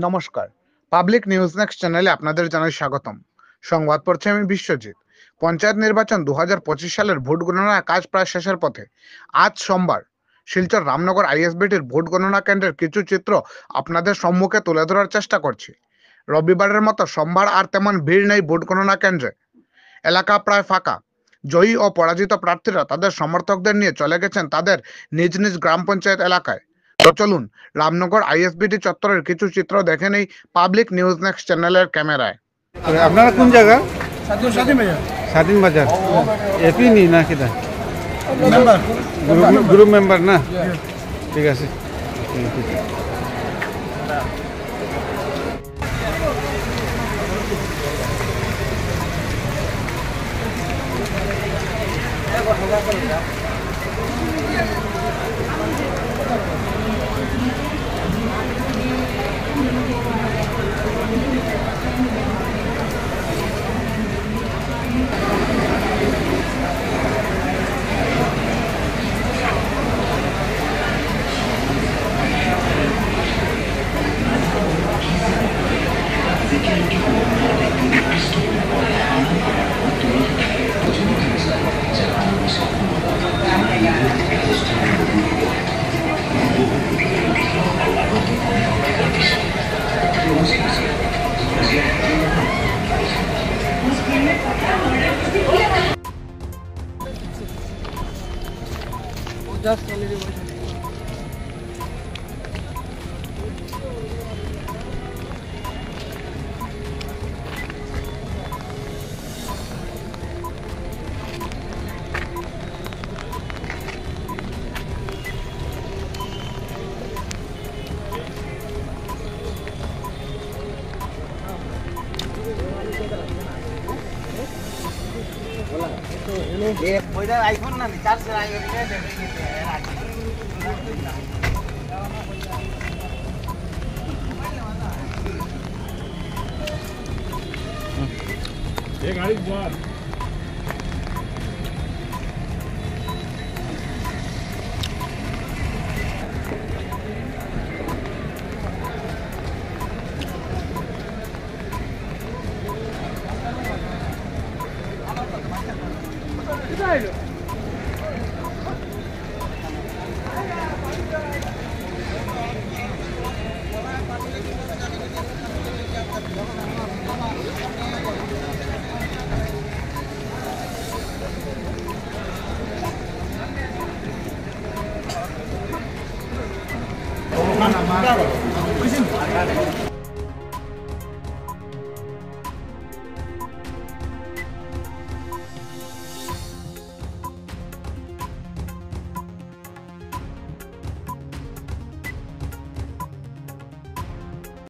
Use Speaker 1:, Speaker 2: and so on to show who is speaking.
Speaker 1: নমস্কার। Public news next চ্যানেলে আপনাদের জানাই স্বাগতম। সংবাদ পড়ছি আমি বিশ্বজিৎ। পঞ্চায়েত নির্বাচন 2025 সালের ভোট গণনার কাজ প্রায় শেষের পথে। আজ সোমবার শিলচর রামনগর আইএসবিটির ভোট গণনা কেন্দ্রের কিছু চিত্র আপনাদের সম্মুখে তুলে ধরার চেষ্টা করছি। রবিবারের মতো সোমবার আর তেমন ভিড় নেই ভোট গণনা কেন্দ্রে। এলাকা প্রায় ফাঁকা। জয়ী ও পরাজিত প্রার্থীরা তাদের সমর্থকদের নিয়ে চলে গেছেন তাদের নিজ নিজ গ্রাম পঞ্চায়েত এলাকায়। তো চলুন রামনগর আইএসবিটি চত্বরের কিছু চিত্র দেখে নেই পাবলিক নিউজ নেক্সট চ্যানেলের ক্যামেরায়।
Speaker 2: আপনারা কোন জায়গা?
Speaker 3: বাজার
Speaker 2: স্বাধীন বাজার এপি নি না কিনা
Speaker 3: মেম্বার
Speaker 2: গ্রুপ মেম্বার না? ঠিক আছে।
Speaker 3: আইফোন না চার্জ गाड़ी बात
Speaker 4: Güzel.